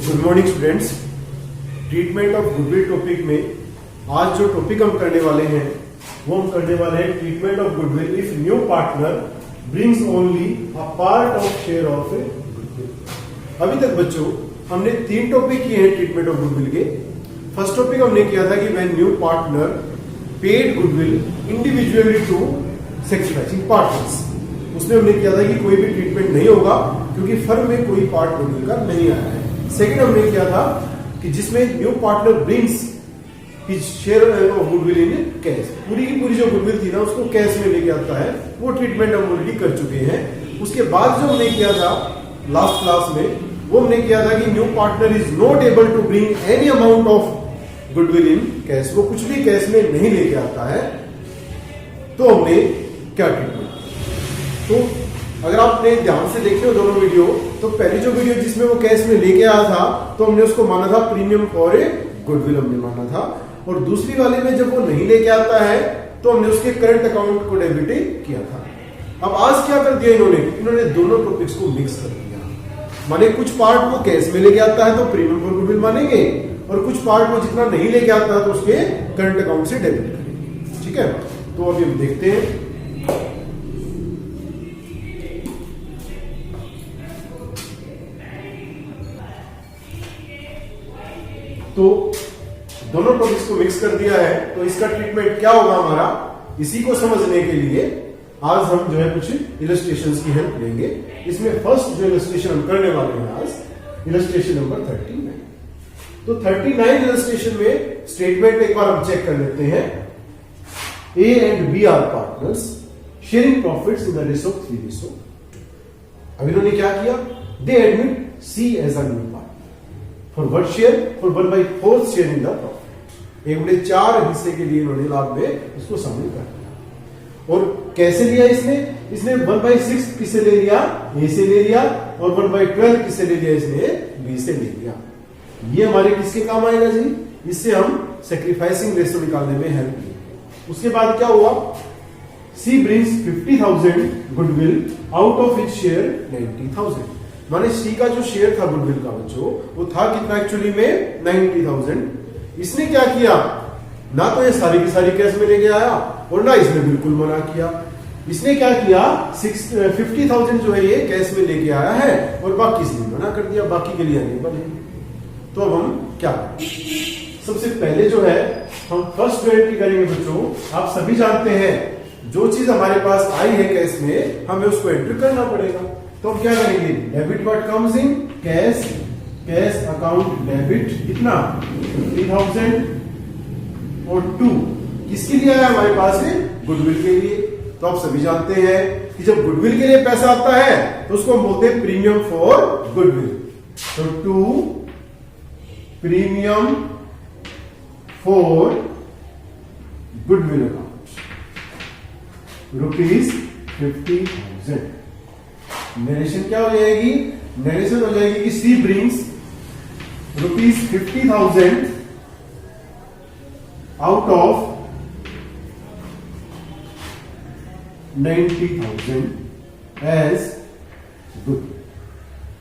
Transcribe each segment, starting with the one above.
Good morning students. Treatment of goodwill topic में आज जो टॉपिक हम करने वाले हैं वो हम करने वाले हैं treatment of goodwill if new partner brings only a part of share of a goodwill. अभी तक बच्चों हमने 3 टॉपिक किए हैं ट्रीटमेंट ऑफ गुडविल के। फर्स्ट टॉपिक हमने किया था कि when new partner paid goodwill individually to sacrificing partners. उसमें हमने किया था कि कोई भी ट्रीटमेंट नहीं होगा क्योंकि फर्म में कोई पार्ट गुडविल का नहीं आया है। सेकंड हमने किया था कि जिसमें new partner brings his share of goodwill in cash, पूरी की पूरी जो गुडविल थी ना उसको कैश में लेके आता है, वो ट्रीटमेंट हम ऑलरेडी कर चुके हैं। उसके बाद जो हमने किया था लास्ट क्लास में वो हमने किया था कि new partner is not able to bring any amount of goodwill in cash, वो कुछ भी कैश में नहीं लेके आता है। तो हमने क्या ट्रीटमेंट, तो अगर आपने ध्यान से देखे हो दोनों वीडियो, तो पहली जो वीडियो जिसमें वो कैश में लेके आया था तो हमने उसको माना था प्रीमियम फॉर ए गुडविल हमने माना था, और दूसरी वाले में जब वो नहीं लेके आता है तो हमने उसके करंट अकाउंट को डेबिट किया था। अब आज क्या कर दिया इन्होंने दोनों टॉपिक्स को मिक्स कर दिया। माने कुछ पार्ट वो कैश में लेके आता है तो प्रीमियम फॉर गुडविल मानेंगे, और कुछ पार्ट वो जितना नहीं लेके आता है तो उसके करंट अकाउंट से डेबिट करेंगे। ठीक है, तो अभी हम देखते हैं। तो दोनों टॉपिक्स को मिक्स कर दिया है, तो इसका ट्रीटमेंट क्या होगा हमारा, इसी को समझने के लिए आज हम जो है कुछ इलस्ट्रेशंस की हेल्प लेंगे। इसमें फर्स्ट जो इलस्ट्रेशन हम करने वाले हैं आज इलस्ट्रेशन नंबर 39। तो 39 इलस्ट्रेशन में स्टेटमेंट एक बार हम चेक कर लेते हैं। A and B are partners sharing profits in the ratio of 3:2। अब इन्होंने क्या किया, they admit C as a new partner for what share, for 1/4 share in the profit. 1/4 हिस्से के लिए इन्होंने लाभ में उसको शामिल कर दिया। और कैसे लिया इसने 1/6 किसे ले लिया, ए से ले लिया, और 1/12 किसे ले लिया, इसने बी से ले लिया। ये हमारे किसके काम आएगा जी, इससे हम सैक्रिफाइसिंग रेशियो निकालने में हेल्प की। उसके बाद क्या हुआ, C brings 50,000 goodwill out of his share 90,000। माने सी का जो शेयर था गुडविल का बच्चों वो था कितना एक्चुअली में 90,000। इसने क्या किया, ना तो ये सारी की सारी कैश में लेके आया और ना इसने बिल्कुल मना किया। इसने क्या किया, 50,000 जो है ये कैश में लेके आया है और बाकी इसने मना कर दिया, बाकी के लिए नहीं बने। तो अब हम क्या करें, सबसे पहले जो है हम फर्स्ट जो एंट्री करेंगे बच्चों, आप सभी जानते हैं जो चीज हमारे पास आई है कैश में हमें उसको एंट्री करना पड़ेगा। तो हम क्या करेंगे, debit what comes in cash, cash account debit कितना 50,000 और 2 किसके लिए आया हमारे पास है, गुडविल के लिए। तो आप सभी जानते हैं कि जब गुडविल के लिए पैसा आता है तो उसको हम बोलते हैं प्रीमियम फॉर गुडविल। तो 2 premium for goodwill account ₹50,000। Narration क्या हो जाएगी, नरेशन हो जाएगी कि C brings ₹50,000 out of 90,000 as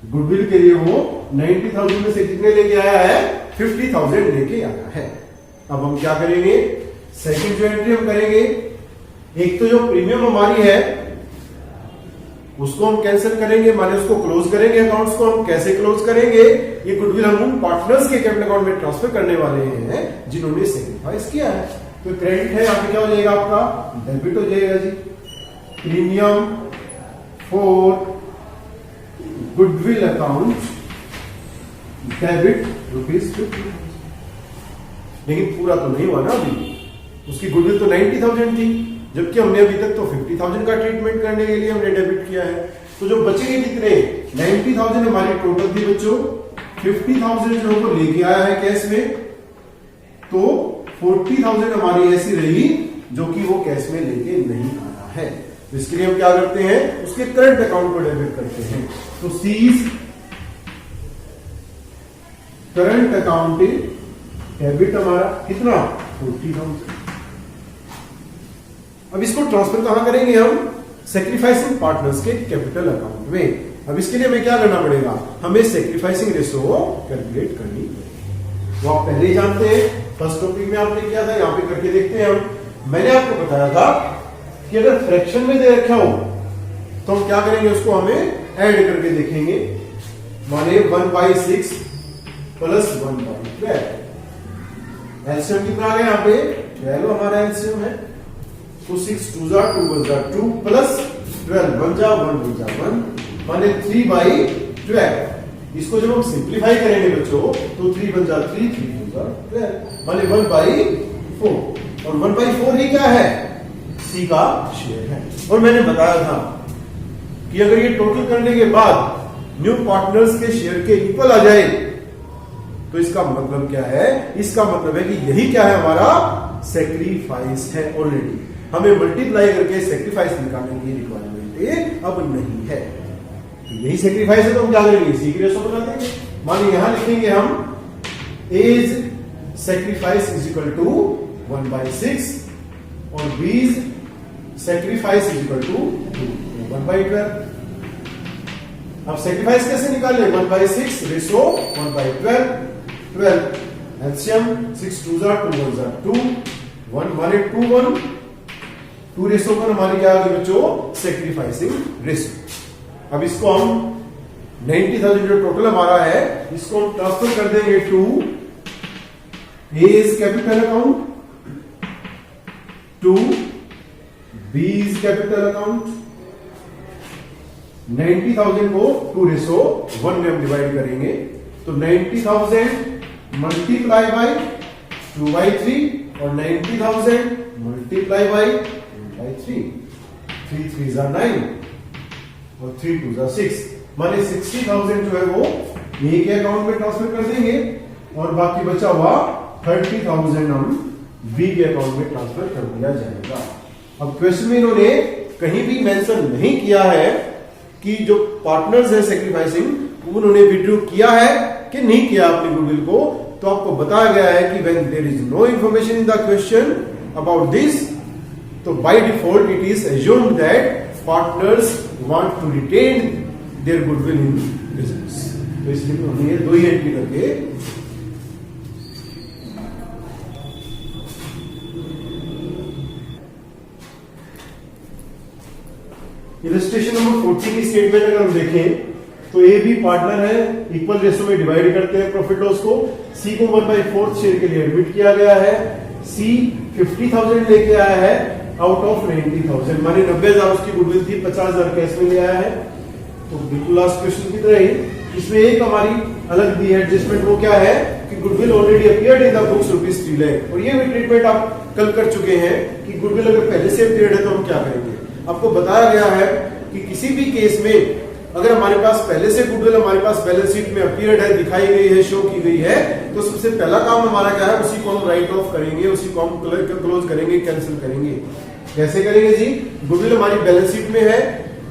goodwill के लिए वो 90,000 में से कितने लेके आया है, 50,000 लेके आया है। अब हम क्या करेंगे, सेकंड जो एंट्री हम करेंगे, एक तो जो प्रीमियम हमारी है उसको हम कैंसिल करेंगे, माने उसको क्लोज करेंगे। अकाउंट्स को हम कैसे क्लोज करेंगे, ये गुडविल हम उन पार्टनर्स के कैपिटल अकाउंट में ट्रांसफर करने वाले हैं जिन्होंने सैक्रिफाइस किया है। तो क्रेडिट है, यहाँ पे क्या हो जाएगा आपका, डेबिट हो जाएगा जी, premium for goodwill account debit ₹50,000। लेकिन पूरा तो नहीं हुआ ना, अभी उसकी गुडविल तो 90,000 थी, जबकि हमने अभी तक तो 50,000 का ट्रीटमेंट करने के लिए हमने डेबिट किया है। तो जो बचेंगे कितने, 90,000 हमारी टोटल थी बच्चों, 50,000 जो वो लेके आया है कैश में, तो 40,000 हमारी ऐसी रही जो कि वो कैश में लेके नहीं आया है। तो इसके लिए हम क्या करते हैं, उसके करंट अकाउंट को डेबिट करते हैं। तो सीज करंट अकाउंट डेबिट हमारा कितना 40,000। अब इसको ट्रांसफर कहां करेंगे हम, सैक्रिफाइसिंग पार्टनर्स के कैपिटल अकाउंट में। अब इसके लिए हमें क्या करना पड़ेगा, हमें सेक्रीफाइसिंग रेशियो कैलकुलेट करनी पड़ेगी। वो आप पहले ही जानते हैं, फर्स्ट टॉपिक में आपने किया था, यहां पे करके देखते हैं हम। मैंने आपको बताया था कि अगर फ्रैक्शन में दे रखा हो तो हम क्या करेंगे, उसको हमें ऐड करके देखेंगे। माने 1/6 प्लस 1/12। एलसीएम कितना आ गया यहाँ पे, 12 हमारा एलसीएम है। तो 6 2 जा 2 1 जा 2 प्लस 12 1 जा 1 2 जा 1 माने 3/12। इसको जब हम सिंप्लीफाई करेंगे बच्चों तो 3 1 जा 3 3 2 जा 12 माने 1/4। और 1/4 ही क्या है, सी का शेयर है। और मैंने बताया था कि अगर ये टोटल करने के बाद न्यू पार्टनर्स के शेयर के इक्वल आ जाए तो इसका मतलब क्या है, इसका मतलब है कि यही क्या है, हमारा सेक्रीफाइस है। ऑलरेडी हमें मल्टीप्लाई करके सेक्रीफाइस निकालने की रिक्वायरमेंट अब नहीं है। तो यही सेक्रीफाइस है, तो हम क्या करेंगे, सी की रेशो बना देंगे। मानिए यहां लिखेंगे हम A's sacrifice is equal to 1/6 और बीज सेक्रीफाइस इज इक्वल टू 1/12। अब सेक्रीफाइस कैसे निकालें, 1/6 रेशो 1/12 12 एलसीएम 6 2 जा 2 1 जा 2 1 माने 2 1 2 रेशो पर हमारी क्या आ गई बच्चों, सेक्रीफाइसिंग रेशो। अब इसको हम 90,000 जो टोटल हमारा है इसको हम ट्रांसफर कर देंगे to A's capital account, to B's capital account. 90,000 को 2:1 में हम डिवाइड करेंगे तो 90,000 मल्टीप्लाई बाय 2/3 और 90,000 मल्टीप्लाई बाय 2/3। 3 3 जा 9 और 3 2 जा 6 माने 60,000 जो है वो ए के अकाउंट में ट्रांसफर कर देंगे और बाकी बचा हुआ 30,000 हम बी के अकाउंट में ट्रांसफर कर दिया जाएगा। अब क्वेश्चन में इन्होंने कहीं भी मेंशन नहीं किया है कि जो पार्टनर्स है सेक्रीफाइसिंग उन्होंने विड्रॉ किया है कि नहीं किया अपनी गुडविल को। तो आपको बताया गया है कि when there is no information in the question about this, तो by default it is assumed that partners want to retain their goodwill in business. तो इसलिए हमने ये 2 ही एंट्री करके इलस्ट्रेशन नंबर 14 की स्टेटमेंट अगर हम देखें तो ए बी पार्टनर है, इक्वल रेशो में डिवाइड करते हैं प्रॉफिट लॉस को। सी को 1/4 शेयर के लिए एडमिट किया गया है। सी 50,000 लेके आया है आउट ऑफ 90,000 माने 90,000 उसकी गुडविल थी, 50,000 कैश में ले आया है। तो बिल्कुल लास्ट क्वेश्चन की तरह ही इसमें एक हमारी अलग दी है एडजस्टमेंट, वो क्या है कि goodwill already appeared in the books ₹3 lakh. और ये भी ट्रीटमेंट आप कल कर चुके हैं कि गुडविल अगर पहले से अपीयर्ड है तो हम क्या करेंगे। आपको बताया गया है कि किसी भी केस में अगर हमारे पास पहले से गुडविल हमारे पास बैलेंस शीट में अपीयर्ड है, दिखाई गई है, शो की गई है, तो सबसे पहला काम हमारा क्या है, उसी को हम राइट ऑफ करेंगे, उसी को हम क्लोज करेंगे, कैंसिल करेंगे। कैसे करेंगे जी, गुडविल हमारी बैलेंस शीट में है,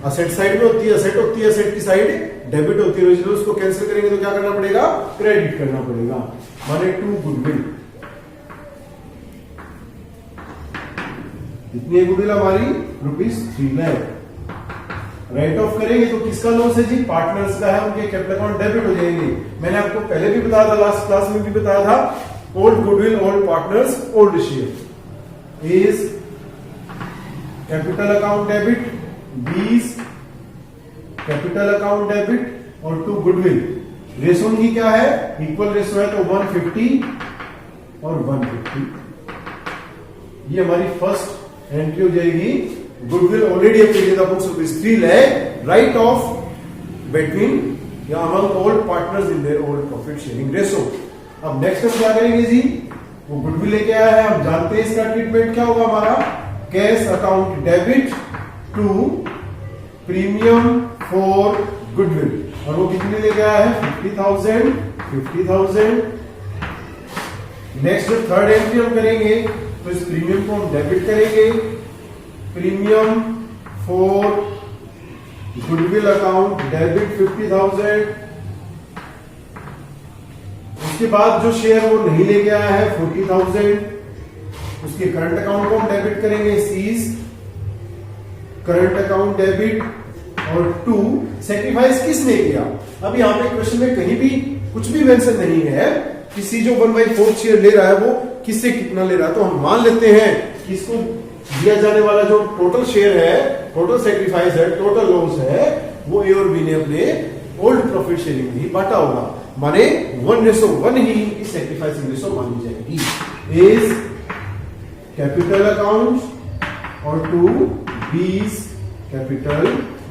असेट साइड में होती है, असेट होती है, असेट की साइड डेबिट होती है, ओरिजिनल उसको कैंसिल करेंगे तो क्या करना पड़ेगा, क्रेडिट करना पड़ेगा। माने टू गुडविल, इतनी गुडविल हमारी ₹3 लाख। राइट ऑफ करेंगे तो किसका लॉस है जी, पार्टनर्स का है, उनके कैपिटल अकाउंट डेबिट हो जाएंगे। मैंने आपको पहले भी बताया था, लास्ट क्लास में भी बताया था, old goodwill old partners old share is capital account debit, बीज कैपिटल अकाउंट डेबिट और टू गुडविल। रेशो की क्या है, इक्वल रेशो है तो 150 और 150। ये हमारी फर्स्ट एंट्री हो जाएगी। Goodwill already appeared in the books ₹3 lakh, write off between या among all partners in their old profit sharing ratio. अब नेक्स्ट हम क्या करेंगे जी, वो गुडविल लेके आया है, हम जानते हैं इसका ट्रीटमेंट क्या होगा हमारा, cash account debit to premium for goodwill, और वो कितने लेके आया है 50,000। नेक्स्ट थर्ड एंट्री हम करेंगे तो इस प्रीमियम को हम डेबिट करेंगे, premium for goodwill account debit 50,000। उसके बाद जो शेयर वो नहीं लेके आया है 40,000, उसके करंट अकाउंट को हम डेबिट करेंगे, सीज करंट अकाउंट डेबिट और 2 सेक्रीफाइस किसने किया। अब यहाँ पे क्वेश्चन में कहीं भी कुछ भी मेंशन नहीं है कि सी जो 1/4 शेयर ले रहा है वो किससे कितना ले रहा है। तो हम मान लेते हैं कि इसको दिया जाने वाला जो टोटल शेयर है, टोटल सेक्रीफाइस है, टोटल लॉस है, वो ए और बी ने अपने ओल्ड प्रॉफिट शेयरिंग में ही बांटा होगा। माने 1:1 ही इस सेक्रीफाइसिंग रेशो मानी जाएगी। इज कैपिटल अकाउंट और 2 बीज कैपिटल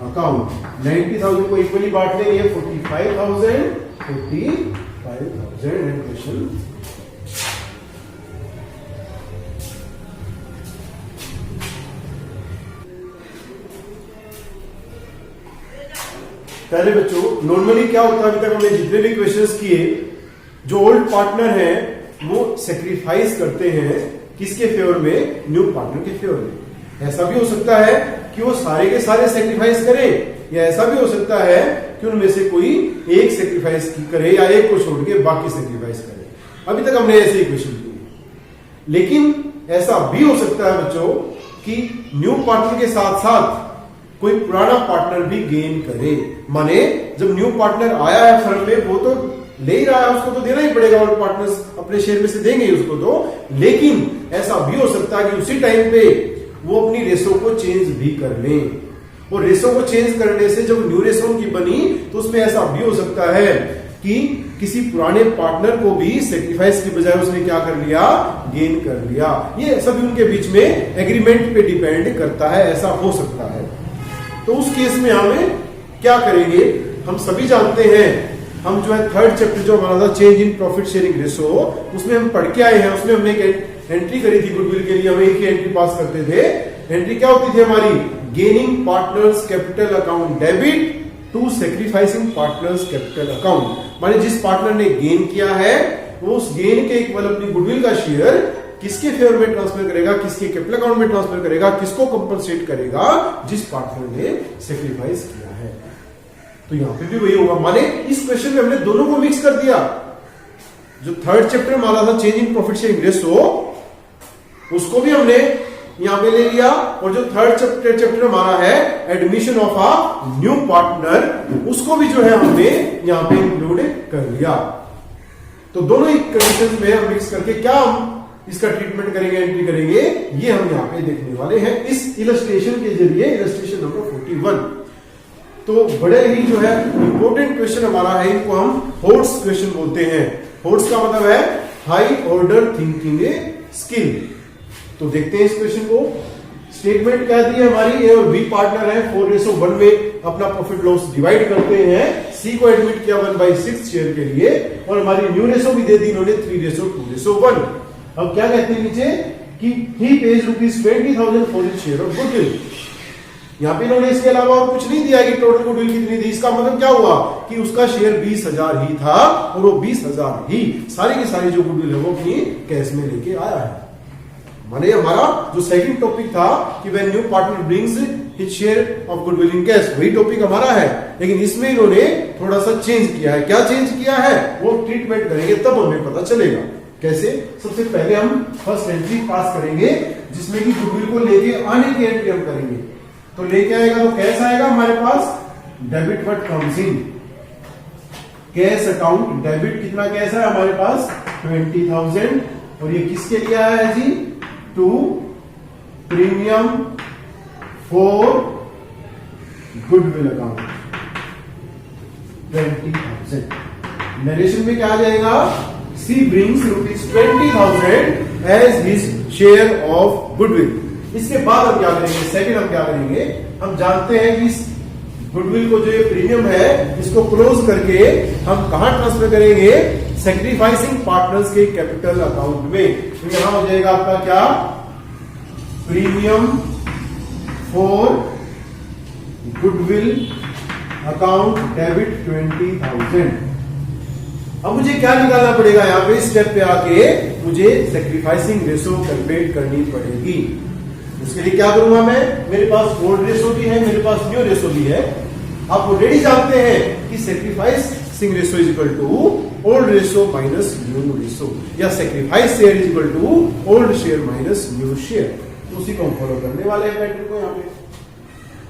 अकाउंट। 90,000 को इक्वली बांट लेंगे, 45,000 एंड क्वेश्चन पहले बच्चों नॉर्मली क्या होता है, अभी तक हमने जितने भी क्वेश्चंस किए, जो ओल्ड पार्टनर है वो सेक्रीफाइस करते हैं किसके फेवर में, न्यू पार्टनर के फेवर में। ऐसा भी हो सकता है कि वो सारे के सारे सेक्रीफाइस करें, या ऐसा भी हो सकता है कि उनमें से कोई एक सेक्रीफाइस करे या एक को छोड़ के बाकी सेक्रीफाइस करे। अभी तक हमने ऐसे ही क्वेश्चन किए। लेकिन ऐसा भी हो सकता है बच्चों कि न्यू पार्टनर के साथ साथ कोई पुराना पार्टनर भी गेन करे। माने जब न्यू पार्टनर आया है फर्म में, वो तो ले ही रहा है, उसको तो देना ही पड़ेगा, और पार्टनर्स अपने शेयर में से देंगे उसको तो। लेकिन ऐसा भी हो सकता है कि उसी टाइम पे वो अपनी रेशो को चेंज भी कर लें, और रेशो को चेंज करने से जब न्यू रेशो उनकी बनी तो उसमें ऐसा भी हो सकता है कि किसी पुराने पार्टनर को भी सेक्रीफाइस की बजाय उसने क्या कर लिया, गेन कर लिया। ये सभी उनके बीच में एग्रीमेंट पे डिपेंड करता है, ऐसा हो सकता है। तो उस केस में हमें क्या करेंगे, हम सभी जानते हैं, हम जो है थर्ड चैप्टर जो हमारा था change in profit sharing ratio, उसमें हम पढ़ के आए हैं। उसमें हमने एक एंट्री करी थी गुडविल के लिए, हम एक ही एंट्री पास करते थे। एंट्री क्या होती थी हमारी, gaining partners capital account debit to sacrificing partners capital account. माने जिस पार्टनर ने गेन किया है वो उस गेन के इक्वल अपनी गुडविल का शेयर किसके फेवर में ट्रांसफर करेगा, किसके कैपिटल अकाउंट में ट्रांसफर करेगा, किसको कंपनसेट करेगा, जिस पार्टनर ने सेक्रीफाइस किया है। तो यहां पे भी वही होगा। माने इस क्वेश्चन में हमने दोनों को मिक्स कर दिया। जो थर्ड चैप्टर माना था change in profit sharing ratio, उसको भी हमने यहां पे ले लिया, और जो थर्ड चैप्टर हमारा है admission of a new partner, उसको भी जो है हमने यहां पे इंक्लूड कर लिया। तो दोनों ही कंडीशंस में हम मिक्स करके क्या हम इसका ट्रीटमेंट करेंगे, एंट्री करेंगे, ये हम यहाँ पे देखने वाले हैं इस इलस्ट्रेशन के जरिए, इलस्ट्रेशन नंबर 41। तो बड़े ही जो है इंपॉर्टेंट क्वेश्चन हमारा है, इनको हम होर्स क्वेश्चन बोलते हैं। होर्स का मतलब है हाई ऑर्डर थिंकिंग स्किल। तो देखते हैं इस क्वेश्चन को। स्टेटमेंट क्या दी है हमारी, ए और बी पार्टनर है, 4:1 में अपना प्रॉफिट लॉस डिवाइड करते हैं। सी को एडमिट किया 1/6 शेयर के लिए, और हमारी न्यू रेशो भी दे दी इन्होंने 3:2:1। अब क्या कहते हैं नीचे कि he pays ₹20,000 for his share of goodwill. यहां पे इन्होंने इसके अलावा और कुछ नहीं दिया कि टोटल गुडविल कितनी थी। इसका मतलब क्या हुआ कि उसका शेयर 20,000 ही था, और वो 20,000 ही सारी की सारी जो गुडविल है वो अपनी कैश में लेके आया है। माने हमारा जो सेकंड टॉपिक था कि when new partner brings his share of goodwill in cash, वही टॉपिक हमारा है। लेकिन इसमें इन्होंने थोड़ा सा चेंज किया है। क्या चेंज किया है वो ट्रीटमेंट करेंगे तब हमें पता चलेगा कैसे। सबसे पहले हम फर्स्ट एंट्री पास करेंगे जिसमें कि गुडविल को लेके आने की एंट्री हम करेंगे। तो लेके आएगा तो कैश आएगा हमारे पास, debit what comes in cash account. Debit कितना कैश है हमारे पास 20,000, और ये किसके लिए आया है जी, to premium for goodwill account 20,000। Narration में क्या आ जाएगा, C brings ₹20,000 as his share of goodwill. इसके बाद हम क्या करेंगे, सेकंड हम क्या करेंगे, हम जानते हैं कि इस गुडविल को जो ये प्रीमियम है इसको क्लोज करके हम कहां ट्रांसफर करेंगे, सेक्रीफाइसिंग पार्टनर्स के कैपिटल अकाउंट में। तो यहां हो जाएगा आपका क्या, premium for goodwill account debit 20,000। अब मुझे क्या निकालना पड़ेगा, यहां पे स्टेप पे आके मुझे सेक्रीफाइसिंग रेशो कैलकुलेट करनी पड़ेगी। उसके लिए क्या करूंगा मैं, मेरे पास ओल्ड रेशो भी है, मेरे पास न्यू रेशो भी है। आप ऑलरेडी जानते हैं कि sacrificing ratio is equal to old ratio minus new ratio, या sacrifice share is equal to old share minus new share. तो उसी को हम फॉलो करने वाले हैं पैटर्न को यहाँ पे।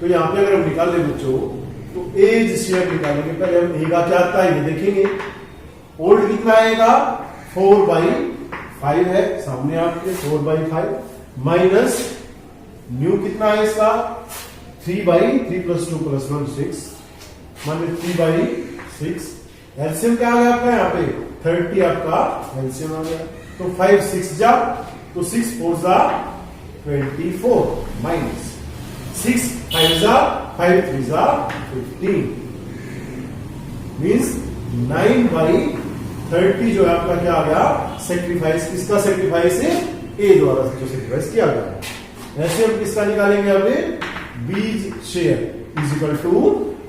तो यहाँ पे अगर हम निकाल ले बच्चों तो एज शेयर निकालेंगे। पहले हम ए का क्या आता है ये देखेंगे। ओल्ड कितना आएगा 4/5 है सामने आपके 4/5 माइनस न्यू कितना है इसका 3/3 + 2 + 1 6 माइनस 3/6। एलसीएम क्या आ गया आपका यहाँ पे 30 आपका एलसीएम आ गया। तो 5 6 जा तो 6 4 जा 24 माइनस 6 5 जा 5 3 जा 15 मीन्स 9/30 जो है आपका क्या आ गया सेक्रीफाइस। किसका सेक्रीफाइस है ए द्वारा जो सेक्रीफाइस किया गया। ऐसे हम किसका निकालेंगे अभी B's share is equal to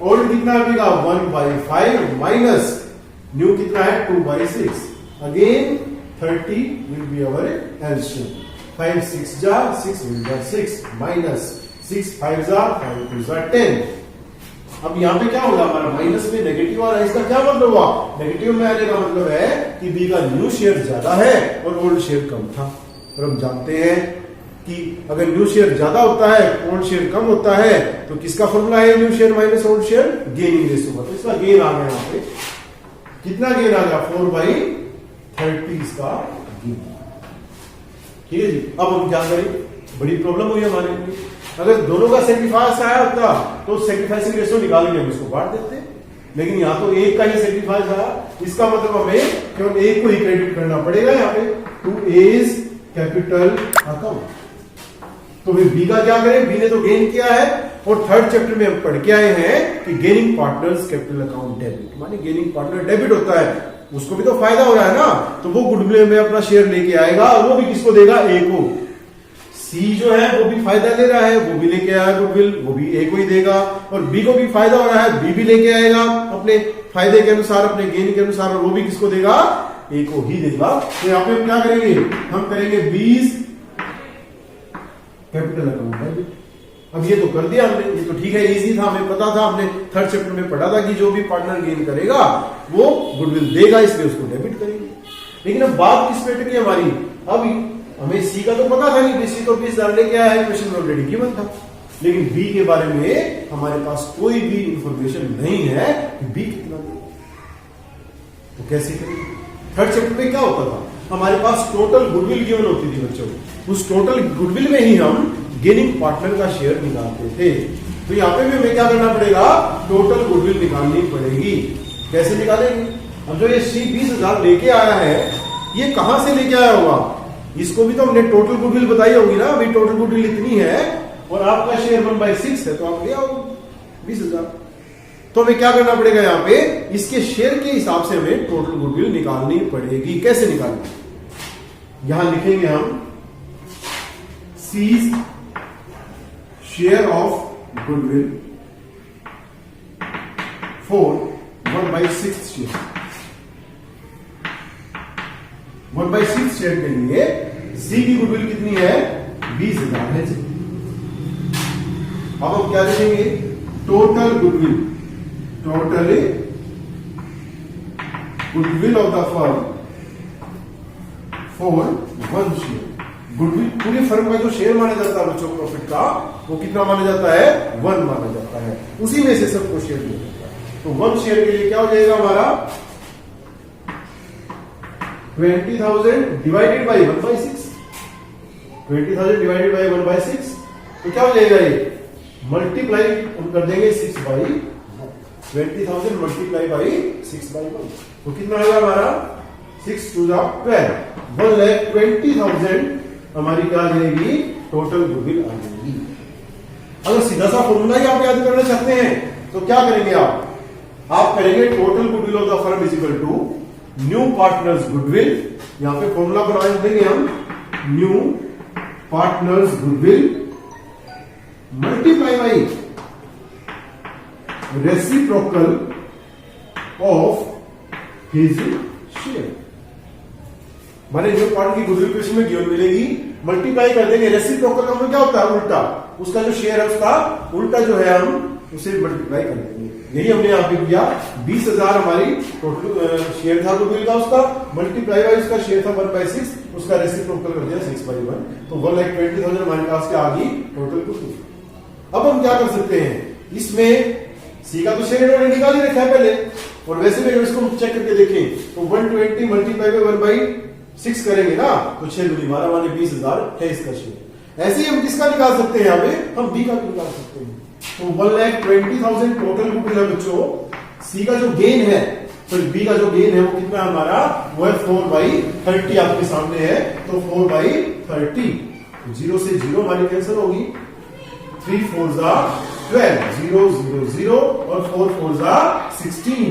old कितना आएगा 1/5 माइनस न्यू कितना है 2/6 again 30 will be our LCM. 5 6 जा 6 विल जा 6 माइनस 6 5 जा 5 2 जा 10। अब यहाँ पे क्या होगा हमारा माइनस में नेगेटिव आ रहा है। इसका क्या मतलब हुआ नेगेटिव में आने का मतलब है कि बी का न्यू शेयर ज्यादा है और ओल्ड शेयर कम था। और हम जानते हैं कि अगर न्यू शेयर ज्यादा होता है ओल्ड शेयर कम होता है तो किसका फॉर्मूला है new share minus old share gaining ratio का। तो इसका गेन आ गया यहाँ पे कितना गेन आ गया 4/30 इसका गेन। ठीक है जी। अब हम क्या करें बड़ी प्रॉब्लम हुई हमारे लिए। अगर दोनों का सेक्रीफाइस आया होता तो सेक्रीफाइसिंग रेशियो निकालेंगे हम इसको बांट देते। लेकिन यहाँ तो एक का ही सेक्रीफाइस आया। इसका मतलब हमें केवल एक को ही क्रेडिट करना पड़ेगा यहाँ पे टू एज कैपिटल अकाउंट। तो फिर बी का क्या करें बी ने तो गेन किया है और थर्ड चैप्टर में हम पढ़ के आए हैं कि gaining partners capital account debit माने गेनिंग पार्टनर डेबिट होता है उसको भी तो फायदा हो रहा है ना। तो वो गुडविल में अपना शेयर लेके आएगा और वो भी किसको देगा ए को। सी जो है वो भी फायदा ले रहा है वो भी लेके आया गुडविल वो भी ए को ही देगा और बी को भी फायदा हो रहा है बी भी लेके आएगा अपने फायदे के अनुसार अपने गेन के अनुसार और वो भी किसको देगा ए को ही देगा। तो यहाँ पे हम क्या करेंगे हम करेंगे 20 कैपिटल अकाउंट डेबिट। अब ये तो कर दिया हमने ये तो ठीक है इजी था हमें पता था हमने थर्ड चैप्टर में पढ़ा था कि जो भी पार्टनर गेन करेगा वो गुडविल देगा इसलिए उसको डेबिट करेंगे। लेकिन अब बात किस पे टिकी हमारी अब हमें सी का तो पता था कि सी तो 20,000 लेके आया है क्वेश्चन में ऑलरेडी गिवन था। लेकिन बी के बारे में हमारे पास कोई भी इंफॉर्मेशन नहीं है कि बी कितना देगा। तो कैसे करेंगे थर्ड चैप्टर में क्या होता था हमारे पास टोटल गुडविल गिवन होती थी बच्चों। उस टोटल गुडविल में ही हम गेनिंग पार्टनर का शेयर निकालते थे। तो यहाँ पे भी हमें क्या करना पड़ेगा टोटल गुडविल निकालनी पड़ेगी। कैसे निकालेंगे अब जो ये सी 20,000 लेके आया है ये कहां से लेके आया होगा इसको भी तो हमने टोटल गुडविल बताई होगी ना। अभी टोटल गुडविल इतनी है और आपका शेयर 1/6 है तो आप ले आओ 20,000। तो हमें क्या करना पड़ेगा यहाँ पे इसके शेयर के हिसाब से हमें टोटल गुडविल निकालनी पड़ेगी। कैसे निकालेंगे यहां लिखेंगे हम C's share of goodwill for 1/6 share. 1/6 share के लिए सी की गुडविल कितनी है 20,000 है जी। अब हम क्या लिखेंगे total goodwill of the firm for 1 share. Goodwill पूरे फर्म का जो शेयर माना जाता है बच्चों प्रॉफिट का वो कितना माना जाता है 1 माना जाता है। उसी में से सबको शेयर दिया जाता है। तो 1 शेयर के लिए क्या हो जाएगा हमारा 20,000 डिवाइडेड बाई 1/6। 20,000 डिवाइडेड बाई 1/6 तो क्या हो जाएगा ये मल्टीप्लाई हम कर देंगे 6/1। 20,000 मल्टीप्लाई बाई 6/1 तो कितना आएगा हमारा 6 2 12 1,20,000 हमारी क्या आ जाएगी टोटल गुडविल आ जाएगी। अगर सीधा सा फॉर्मूला ही आप याद करना चाहते हैं तो क्या करेंगे आप करेंगे total goodwill of the firm is equal to new partners goodwill. यहां पे फॉर्मूला बना देंगे हम new partners goodwill multiply by reciprocal of his share. माने जो पार्ट की गुडविल क्वेश्चन में गिवन मिलेगी मल्टीप्लाई कर देंगे रेसिप्रोकल में क्या होता है उल्टा उसका जो शेयर है उसका उल्टा जो है हम उसे मल्टीप्लाई कर देंगे। यही हमने यहाँ पे किया 20,000 हमारी टोटल शेयर था गुडविल का उसका मल्टीप्लाई बाई उसका शेयर था 1/6 उसका रेसिप्रोकल कर दिया 6/1 तो 1,20,000 हमारे पास क्या आ गई टोटल गुडविल। अब हम क्या कर सकते हैं, इसमें सी का तो शेयर इन्होंने निकाल ही रखा है पहले, और वैसे भी अगर इसको चेक करके देखें तो 120 मल्टीप्लाई बाई 1/6 करेंगे ना, तो 6 दूनी 12 माने 20,000 है इसका शेयर। ऐसे ही हम किसका निकाल सकते हैं, यहाँ पे हम बी का भी निकाल सकते हैं। तो 1,20,000 टोटल गुडविल है बच्चों। सी का जो गेन है, तो बी का जो गेन है वो कितना हमारा, वो है 4/30 आपके सामने है, तो 4/30, 0 से 0 हमारी कैंसिल होगी, 3 4 12, 0 0 0 और 4 4 16,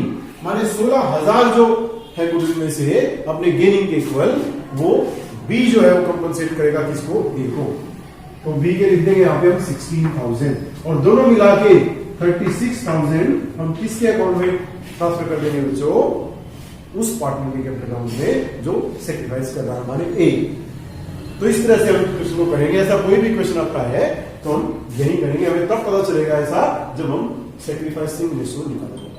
माने 16,000 जो है गुडविल में से अपने गेनिंग के इक्वल, वो बी जो है वो कंपनसेट करेगा किसको, ए को। तो बी के लिख देंगे यहाँ पे हम 16,000, और दोनों मिला के 36,000 हम किसके अकाउंट में ट्रांसफर कर देंगे बच्चों, उस पार्टनर के कैपिटल अकाउंट में जो सेक्रीफाइस कर रहा है हमारे ए। तो इस तरह से हम क्वेश्चन को करेंगे। ऐसा कोई भी क्वेश्चन आता है तो हम यही करेंगे, हमें तब पता चलेगा ऐसा जब हम सेक्रीफाइसिंग रेशियो निकालेंगे।